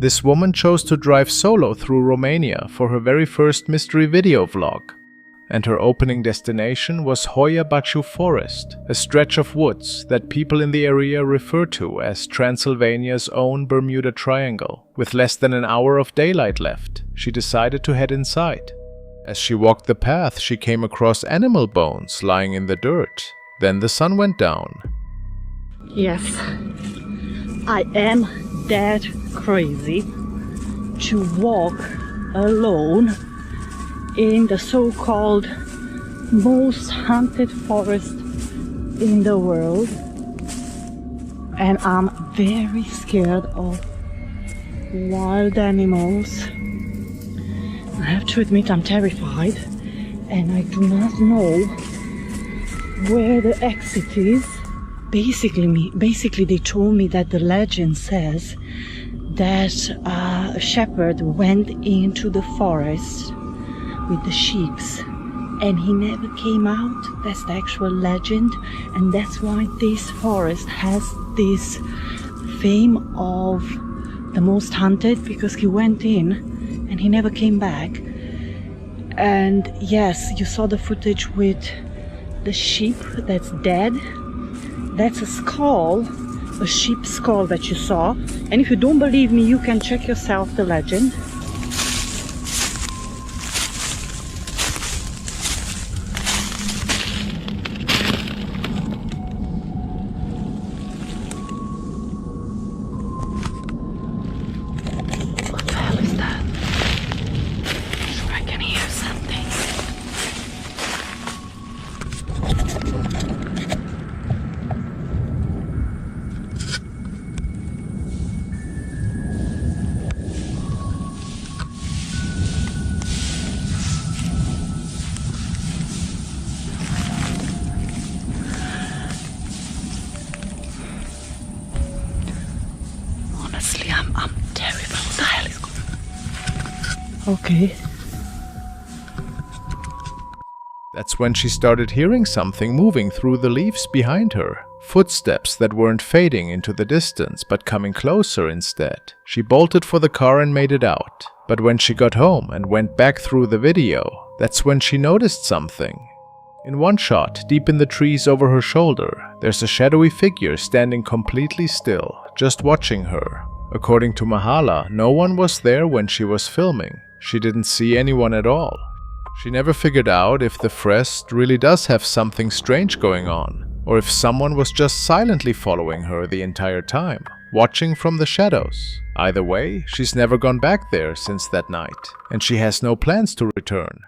This woman chose to drive solo through Romania for her very first mystery video vlog. And her opening destination was Hoia Baciu Forest, a stretch of woods that people in the area refer to as Transylvania's own Bermuda Triangle. With less than an hour of daylight left, she decided to head inside. As she walked the path, she came across animal bones lying in the dirt. Then the sun went down. Yes, I am that crazy to walk alone in the so-called most haunted forest in the world, and I'm very scared of wild animals. I have to admit I'm terrified, and I do not know where the exit is. Basically they told me that the legend says that a shepherd went into the forest with the sheeps and he never came out. That's the actual legend, and that's why this forest has this fame of the most haunted, because he went in and he never came back. And yes, you saw the footage with the sheep that's dead. That's a skull, a sheep skull that you saw. And if you don't believe me, you can check yourself the legend. I'm terrible. What the hell is going on? Okay. That's when she started hearing something moving through the leaves behind her. Footsteps that weren't fading into the distance, but coming closer instead. She bolted for the car and made it out. But when she got home and went back through the video, that's when she noticed something. In one shot, deep in the trees over her shoulder, there's a shadowy figure standing completely still, just watching her. According to Mahala, no one was there when she was filming. She didn't see anyone at all. She never figured out if the Frost really does have something strange going on, or if someone was just silently following her the entire time, watching from the shadows. Either way, she's never gone back there since that night, and she has no plans to return.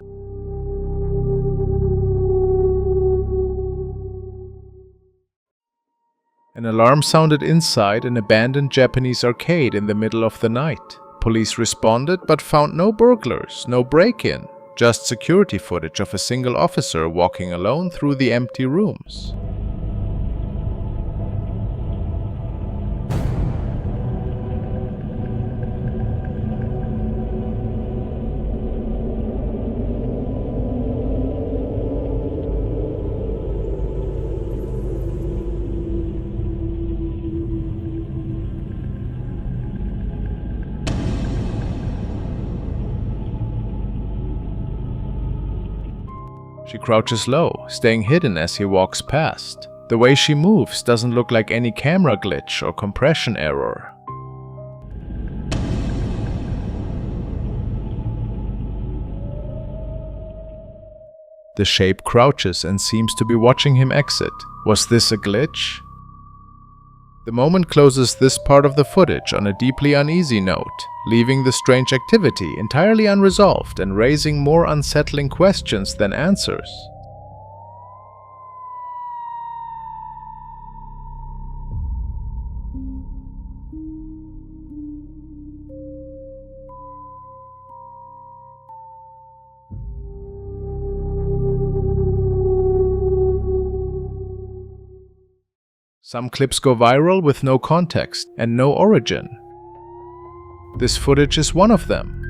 An alarm sounded inside an abandoned Japanese arcade in the middle of the night. Police responded but found no burglars, no break-in, just security footage of a single officer walking alone through the empty rooms. She crouches low, staying hidden as he walks past. The way she moves doesn't look like any camera glitch or compression error. The shape crouches and seems to be watching him exit. Was this a glitch? The moment closes this part of the footage on a deeply uneasy note, leaving the strange activity entirely unresolved and raising more unsettling questions than answers. Some clips go viral with no context and no origin. This footage is one of them.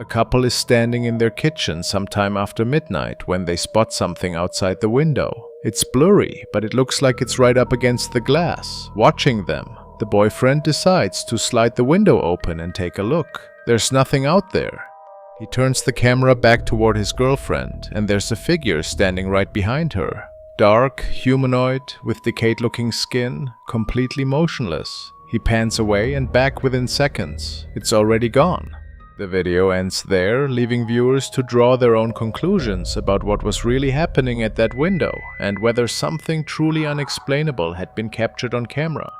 A couple is standing in their kitchen sometime after midnight when they spot something outside the window. It's blurry, but it looks like it's right up against the glass, watching them. The boyfriend decides to slide the window open and take a look. There's nothing out there. He turns the camera back toward his girlfriend, and there's a figure standing right behind her. Dark, humanoid, with decayed-looking skin, completely motionless. He pans away and back within seconds. It's already gone. The video ends there, leaving viewers to draw their own conclusions about what was really happening at that window and whether something truly unexplainable had been captured on camera.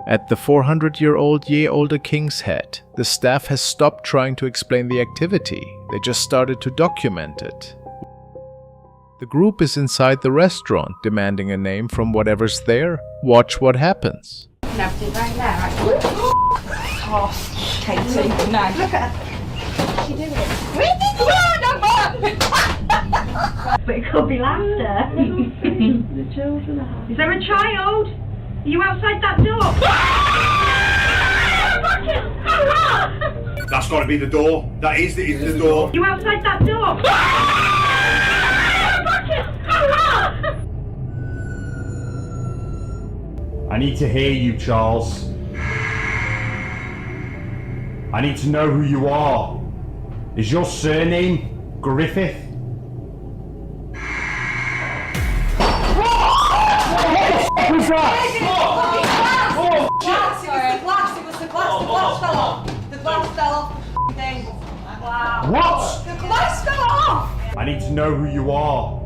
At the 400-year-old Ye Olde King's Head, the staff has stopped trying to explain the activity. They just started to document it. The group is inside the restaurant, demanding a name from whatever's there. Watch what happens. Nabbed it right there, actually. Oh, Katie, no. Look at her. What's she doing? But it could be laughter. The children are. Is there a child? Are you outside that door? That's got to be the door. That is the door. You outside that door? I need to hear you, Charles. I need to know who you are. Is your surname Griffith? What was that? It was the glass fell off. The glass fell off the thing. Wow. What? The glass fell off! I need to know who you are.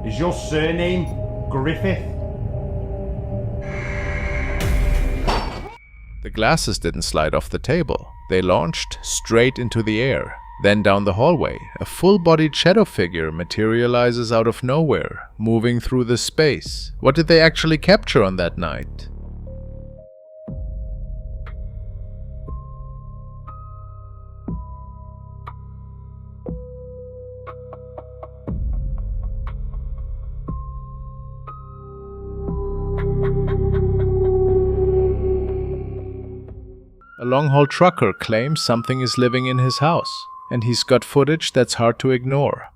Is your surname Griffith? The glasses didn't slide off the table. They launched straight into the air. Then down the hallway, a full-bodied shadow figure materializes out of nowhere, moving through the space. What did they actually capture on that night? A long-haul trucker claims something is living in his house, and he's got footage that's hard to ignore.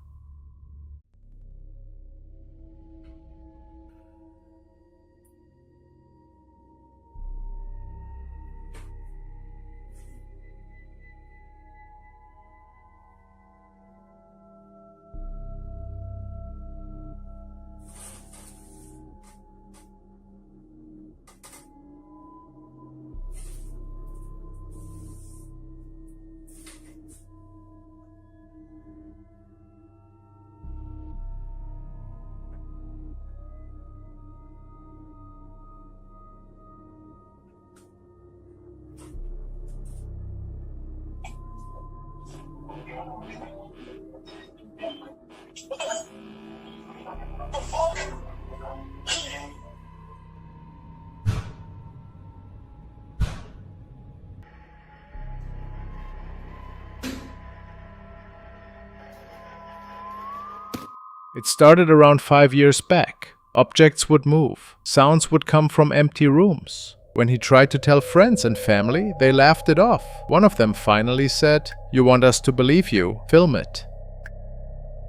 It started around 5 years back. Objects would move. Sounds would come from empty rooms. When he tried to tell friends and family, they laughed it off. One of them finally said, "You want us to believe you? Film it."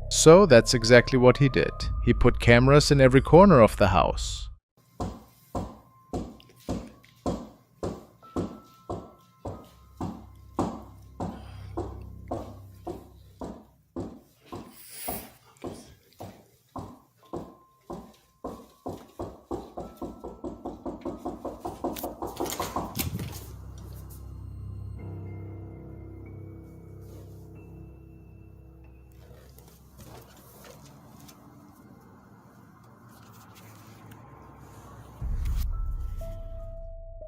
So that's exactly what he did. He put cameras in every corner of the house.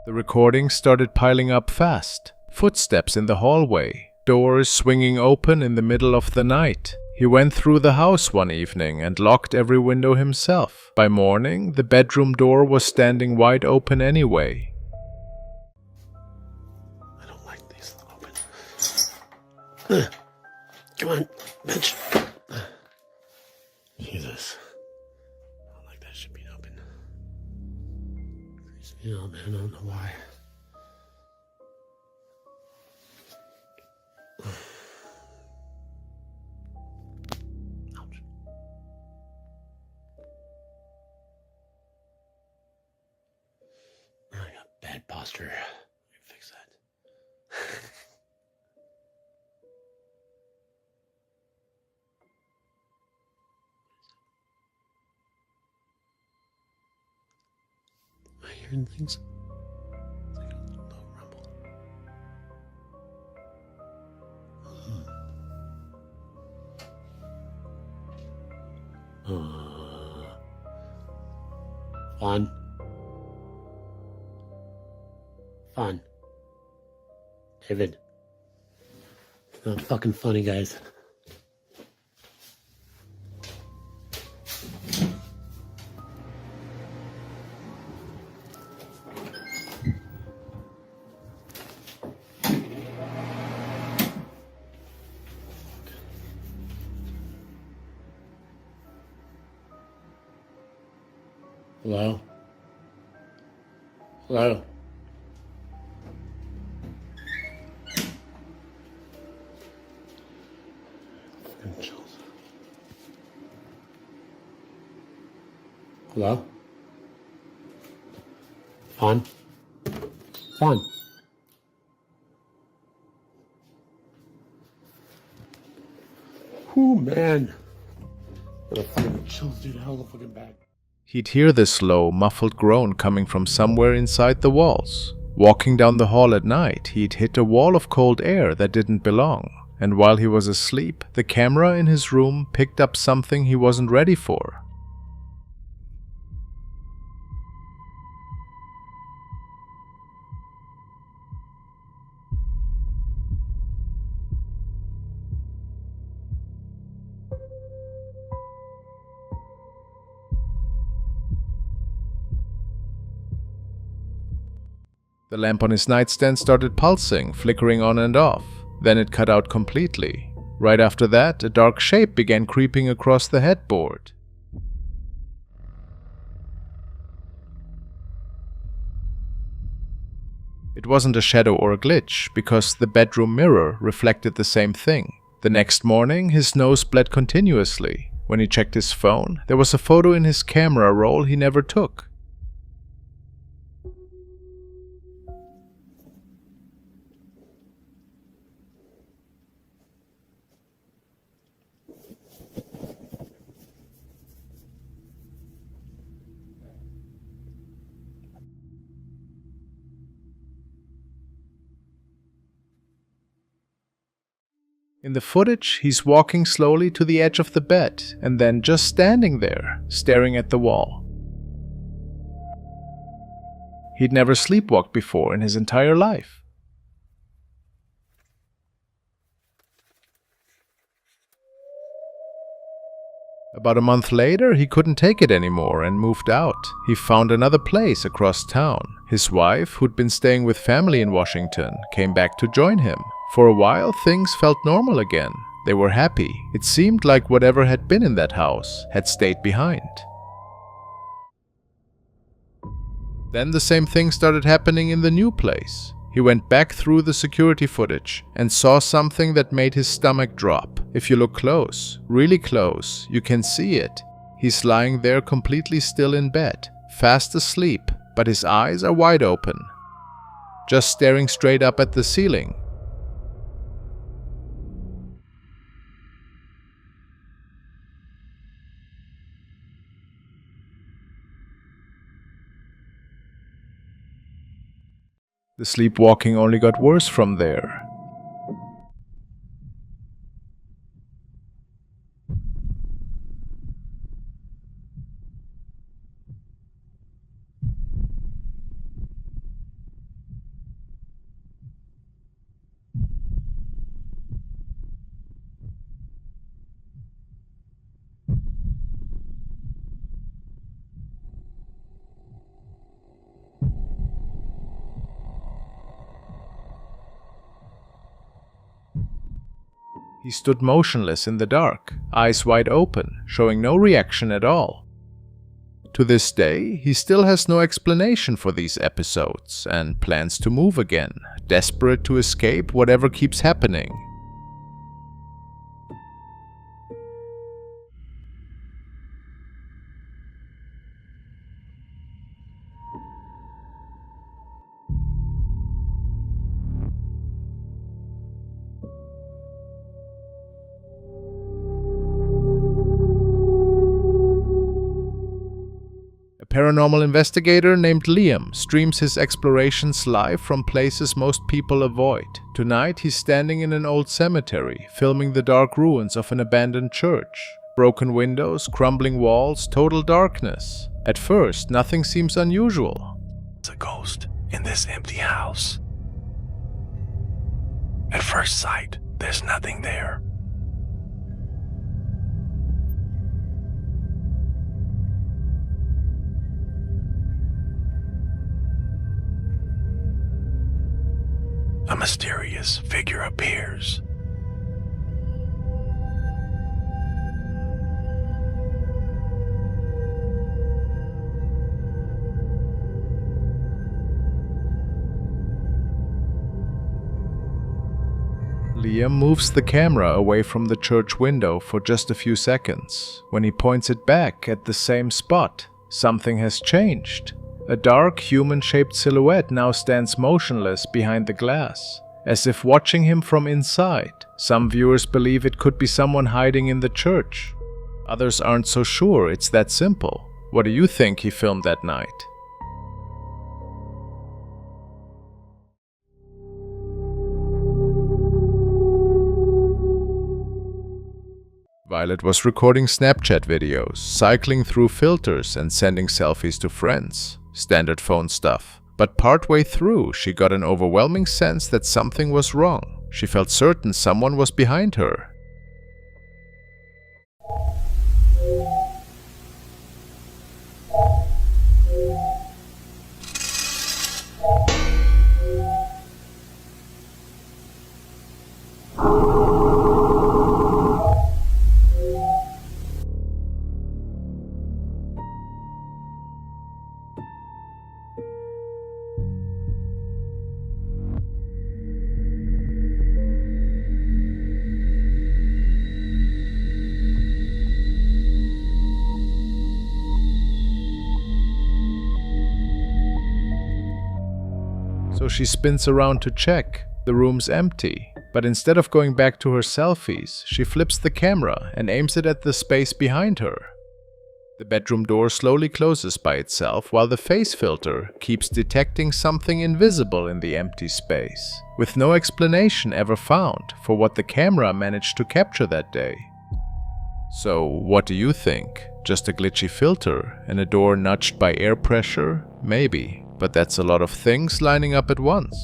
The recordings started piling up fast. Footsteps in the hallway. Doors swinging open in the middle of the night. He went through the house one evening and locked every window himself. By morning, the bedroom door was standing wide open anyway. I don't like these open. Come on. Bitch. Jesus. I don't like that shit being open. You know, man, I don't know why. Ouch. I got bad posture. Let me fix that. Am I hearing things? It's like a low rumble. Fun. Fun. David. It's not fucking funny, guys. Hello? Hello? Hello? Fawn? Fawn? Ooh, man. The fucking chills, dude. Hella fucking bad. He'd hear this low, muffled groan coming from somewhere inside the walls. Walking down the hall at night, he'd hit a wall of cold air that didn't belong. And while he was asleep, the camera in his room picked up something he wasn't ready for. The lamp on his nightstand started pulsing, flickering on and off. Then it cut out completely. Right after that, a dark shape began creeping across the headboard. It wasn't a shadow or a glitch, because the bedroom mirror reflected the same thing. The next morning, his nose bled continuously. When he checked his phone, there was a photo in his camera roll he never took. In the footage, he's walking slowly to the edge of the bed and then just standing there, staring at the wall. He'd never sleepwalked before in his entire life. About a month later, he couldn't take it anymore and moved out. He found another place across town. His wife, who'd been staying with family in Washington, came back to join him. For a while, things felt normal again. They were happy. It seemed like whatever had been in that house had stayed behind. Then the same thing started happening in the new place. He went back through the security footage and saw something that made his stomach drop. If you look close, really close, you can see it. He's lying there completely still in bed, fast asleep, but his eyes are wide open, just staring straight up at the ceiling. The sleepwalking only got worse from there. He stood motionless in the dark, eyes wide open, showing no reaction at all. To this day, he still has no explanation for these episodes and plans to move again, desperate to escape whatever keeps happening. A paranormal investigator named Liam streams his explorations live from places most people avoid. Tonight, he's standing in an old cemetery, filming the dark ruins of an abandoned church. Broken windows, crumbling walls, total darkness. At first, nothing seems unusual. There's a ghost in this empty house. At first sight, there's nothing there. A mysterious figure appears. Liam moves the camera away from the church window for just a few seconds. When he points it back at the same spot, something has changed. A dark, human-shaped silhouette now stands motionless behind the glass, as if watching him from inside. Some viewers believe it could be someone hiding in the church. Others aren't so sure it's that simple. What do you think he filmed that night? Violet was recording Snapchat videos, cycling through filters and sending selfies to friends. Standard phone stuff. But partway through, she got an overwhelming sense that something was wrong. She felt certain someone was behind her. So she spins around to check. The room's empty. But instead of going back to her selfies, she flips the camera and aims it at the space behind her. The bedroom door slowly closes by itself while the face filter keeps detecting something invisible in the empty space, with no explanation ever found for what the camera managed to capture that day. So, what do you think? Just a glitchy filter and a door nudged by air pressure? Maybe. But that's a lot of things lining up at once.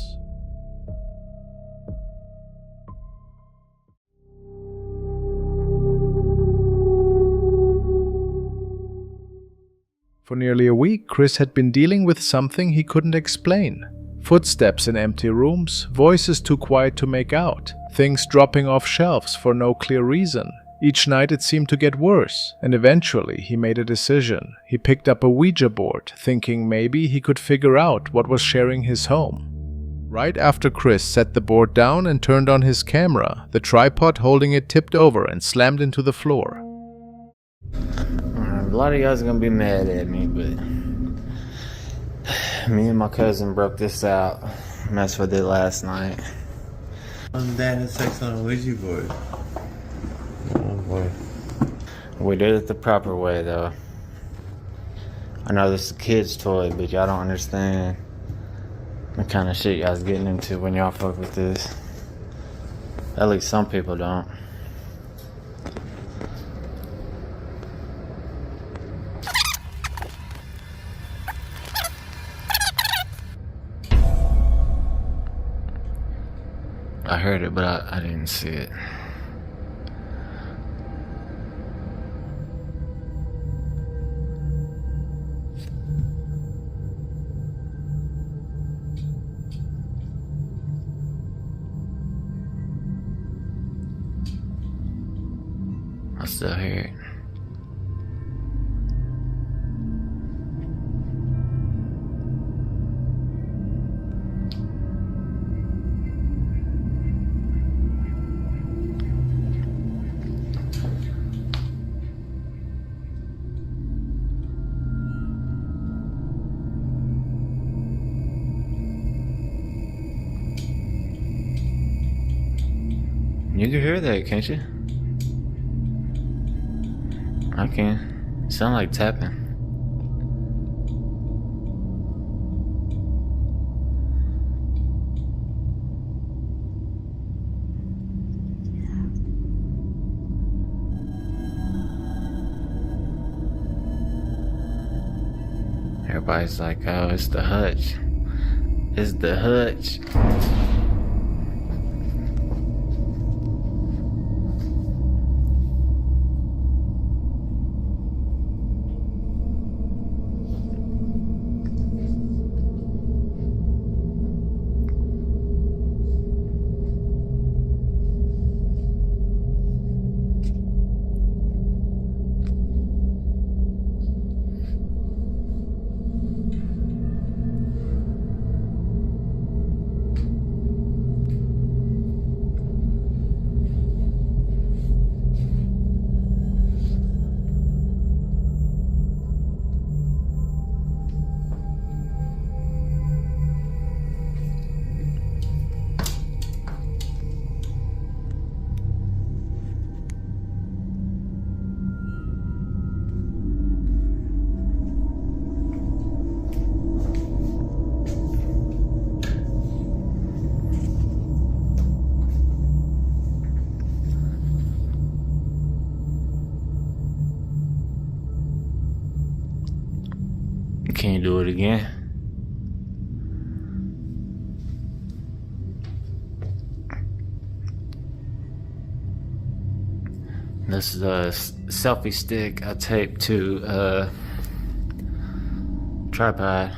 For nearly a week, Chris had been dealing with something he couldn't explain. Footsteps in empty rooms, voices too quiet to make out, things dropping off shelves for no clear reason. Each night it seemed to get worse, and eventually he made a decision. He picked up a Ouija board, thinking maybe he could figure out what was sharing his home. Right after Chris set the board down and turned on his camera, the tripod holding it tipped over and slammed into the floor. A lot of y'all's gonna be mad at me, but me and my cousin broke this out. Messed with it last night. Dad had sex on a Ouija board. Oh boy. We did it the proper way, though. I know this is a kid's toy, but y'all don't understand the kind of shit y'all's getting into when y'all fuck with this. At least some people don't. I heard it, but I didn't see it. still hear it. You can hear that, can't you? I can. It sound like tapping. Everybody's like, oh, it's the hutch. It's the hutch. Can you do it again? This is a selfie stick I taped to a tripod.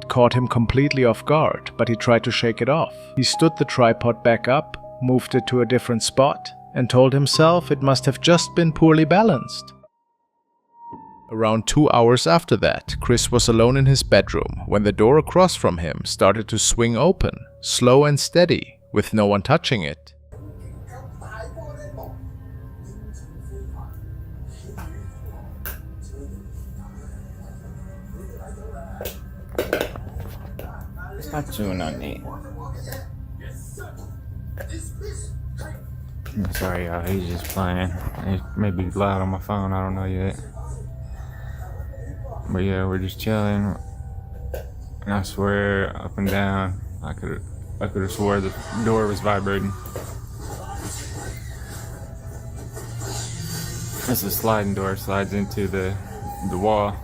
Caught him completely off guard, but he tried to shake it off. He stood the tripod back up, moved it to a different spot, and told himself it must have just been poorly balanced. Around 2 hours after that, Chris was alone in his bedroom when the door across from him started to swing open, slow and steady, with no one touching it. Stop chewing on me. I'm sorry, y'all. He's just playing. It may be loud on my phone. I don't know yet. But yeah, we're just chilling. And I swear, up and down, I could have swore the door was vibrating. It's a sliding door. It slides into the wall.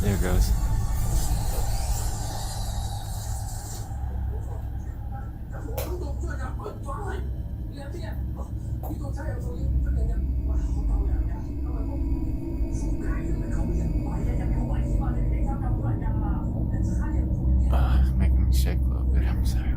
There it goes. It's making me shake a little bit. I'm sorry.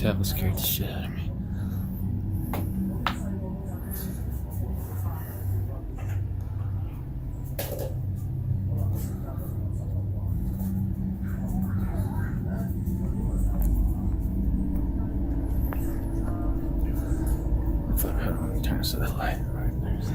That was scared the shit out of me. Hold on, turn this to the light. Right there's.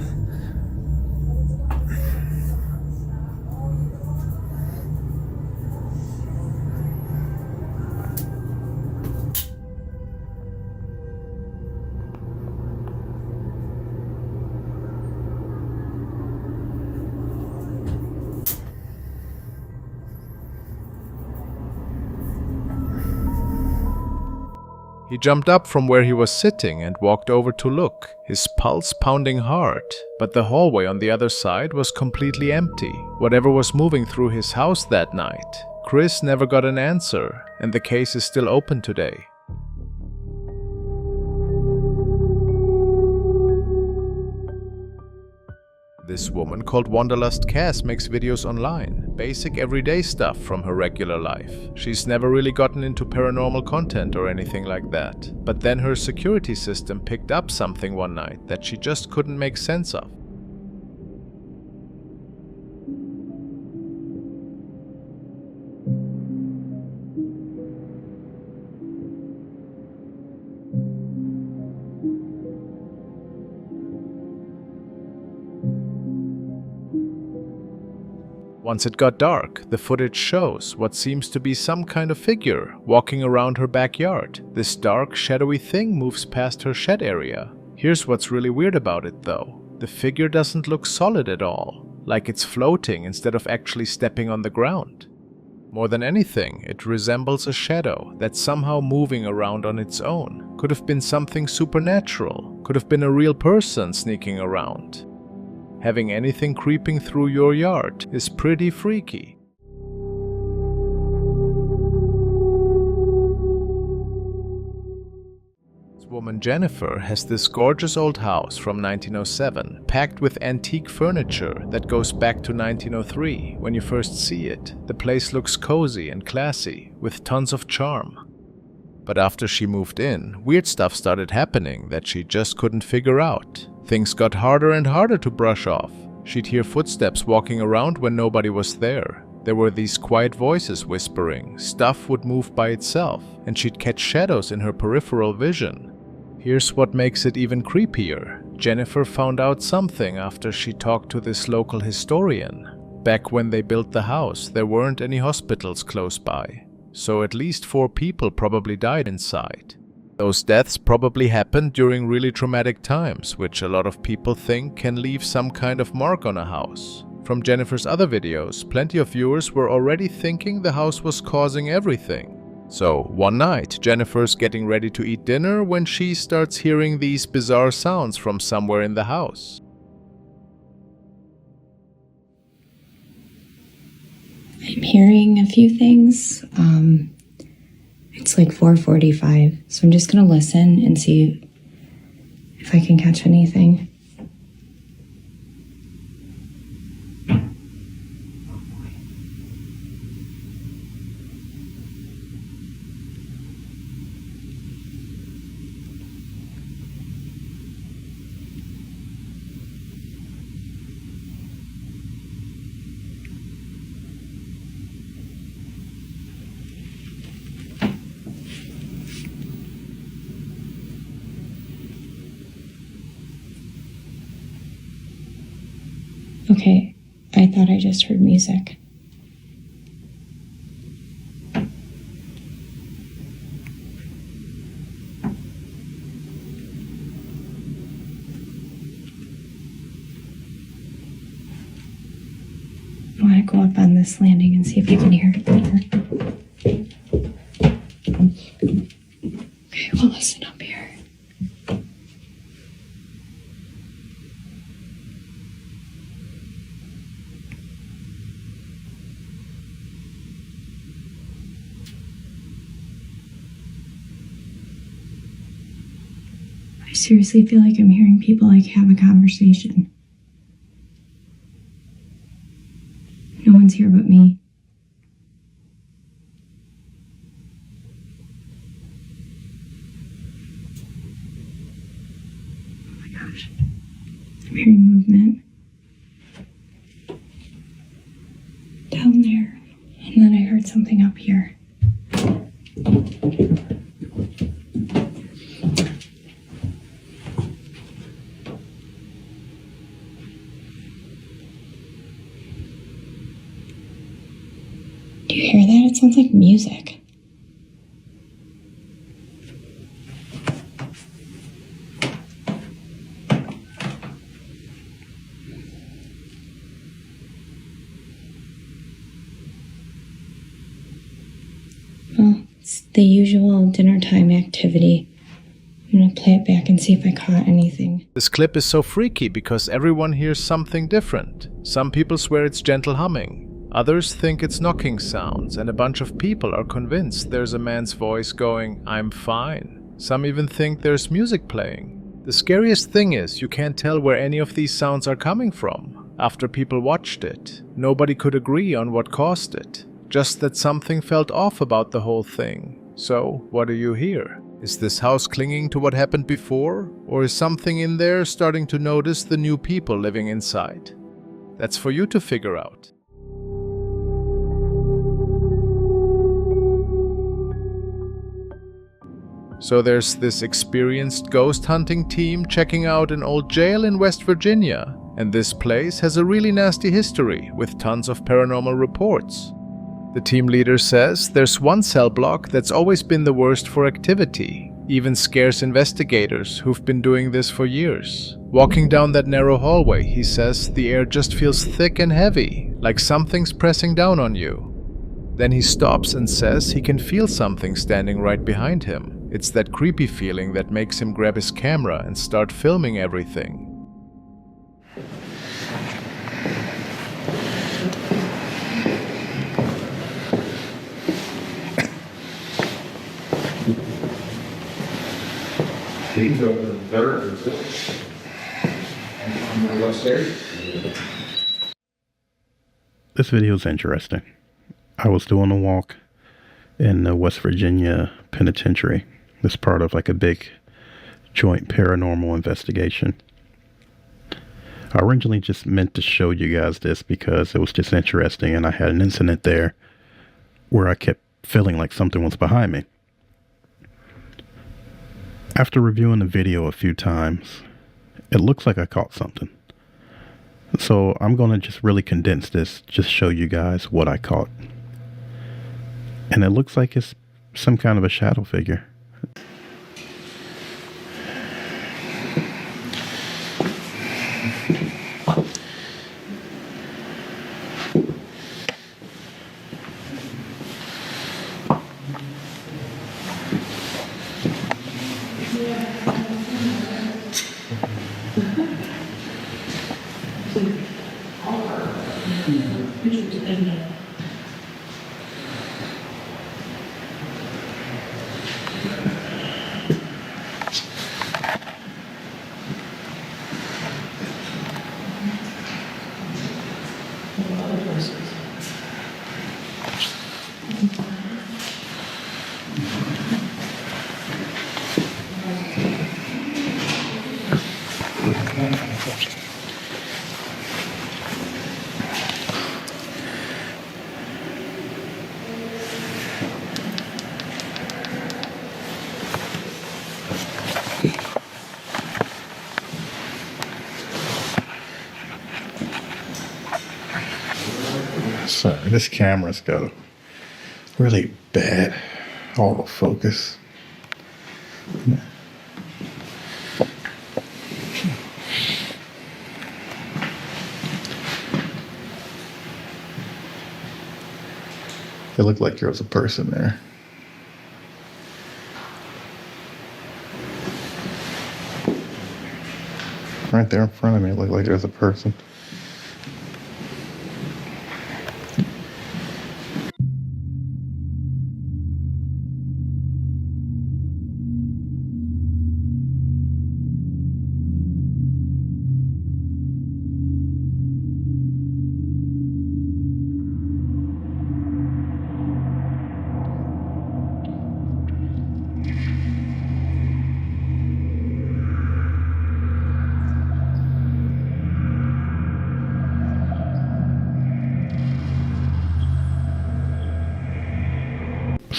He jumped up from where he was sitting and walked over to look, his pulse pounding hard, but the hallway on the other side was completely empty. Whatever was moving through his house that night, Chris never got an answer, and the case is still open today. This woman called Wanderlust Cass makes videos online, basic everyday stuff from her regular life. She's never really gotten into paranormal content or anything like that, but then her security system picked up something one night that she just couldn't make sense of. Once it got dark, the footage shows what seems to be some kind of figure walking around her backyard. This dark, shadowy thing moves past her shed area. Here's what's really weird about it though. The figure doesn't look solid at all, like it's floating instead of actually stepping on the ground. More than anything, it resembles a shadow that's somehow moving around on its own. Could have been something supernatural, could have been a real person sneaking around. Having anything creeping through your yard is pretty freaky. This woman Jennifer has this gorgeous old house from 1907, packed with antique furniture that goes back to 1903. When you first see it, the place looks cozy and classy, with tons of charm. But after she moved in, weird stuff started happening that she just couldn't figure out. Things got harder and harder to brush off. She'd hear footsteps walking around when nobody was there. There were these quiet voices whispering, stuff would move by itself, and she'd catch shadows in her peripheral vision. Here's what makes it even creepier. Jennifer found out something after she talked to this local historian. Back when they built the house, there weren't any hospitals close by, so at least 4 people probably died inside. Those deaths probably happened during really traumatic times, which a lot of people think can leave some kind of mark on a house. From Jennifer's other videos, plenty of viewers were already thinking the house was causing everything. So, one night, Jennifer's getting ready to eat dinner when she starts hearing these bizarre sounds from somewhere in the house. I'm hearing a few things. It's like 4:45, so I'm just gonna listen and see if I can catch anything. Okay, I thought I just heard music. I want to go up on this landing and see if I can hear it better. Okay, well, listen up here. I seriously feel like I'm hearing people like have a conversation. No one's here but me. I'm hearing movement down there, and then I heard something up here. Do you hear that? It sounds like music. Well, it's the usual dinner time activity. I'm gonna play it back and see if I caught anything. This clip is so freaky because everyone hears something different. Some people swear it's gentle humming. Others think it's knocking sounds, and a bunch of people are convinced there's a man's voice going, "I'm fine." Some even think there's music playing. The scariest thing is you can't tell where any of these sounds are coming from. After people watched it, nobody could agree on what caused it. Just that something felt off about the whole thing. So, what do you hear? Is this house clinging to what happened before? Or is something in there starting to notice the new people living inside? That's for you to figure out. So there's this experienced ghost hunting team checking out an old jail in West Virginia, and this place has a really nasty history with tons of paranormal reports. The team leader says there's one cell block that's always been the worst for activity, even scares investigators who've been doing this for years. Walking down that narrow hallway, he says the air just feels thick and heavy, like something's pressing down on you. Then he stops and says he can feel something standing right behind him. It's that creepy feeling that makes him grab his camera and start filming everything. This video is interesting. I was doing a walk in the West Virginia penitentiary. It's part of like a big joint paranormal investigation. I originally just meant to show you guys this because it was just interesting, and I had an incident there where I kept feeling like something was behind me. After reviewing the video a few times, it looks like I caught something. So I'm going to just really condense this, just show you guys what I caught. And it looks like it's some kind of a shadow figure. Sorry, this camera's got really bad autofocus. It looked like there was a person there. Right there in front of me, it looked like there was a person.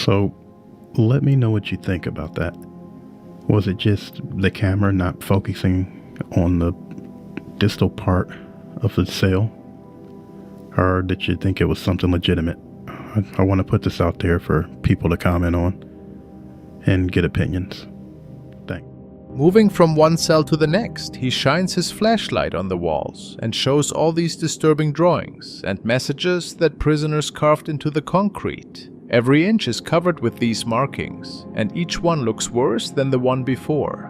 So, let me know what you think about that. Was it just the camera not focusing on the distal part of the sail? Or did you think it was something legitimate? I want to put this out there for people to comment on and get opinions. Thanks. Moving from one cell to the next, he shines his flashlight on the walls and shows all these disturbing drawings and messages that prisoners carved into the concrete. Every inch is covered with these markings, and each one looks worse than the one before.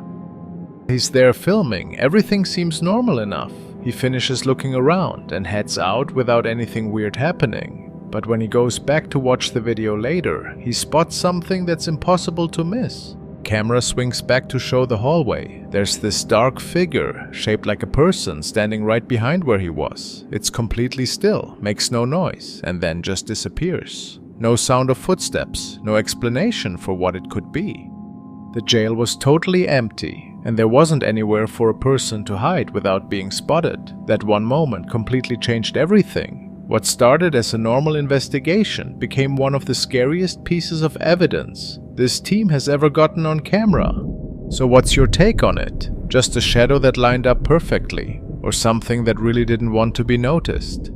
He's there filming, everything seems normal enough. He finishes looking around and heads out without anything weird happening. But when he goes back to watch the video later, he spots something that's impossible to miss. Camera swings back to show the hallway. There's this dark figure, shaped like a person, standing right behind where he was. It's completely still, makes no noise, and then just disappears. No sound of footsteps, no explanation for what it could be. The jail was totally empty, and there wasn't anywhere for a person to hide without being spotted. That one moment completely changed everything. What started as a normal investigation became one of the scariest pieces of evidence this team has ever gotten on camera. So what's your take on it? Just a shadow that lined up perfectly, or something that really didn't want to be noticed?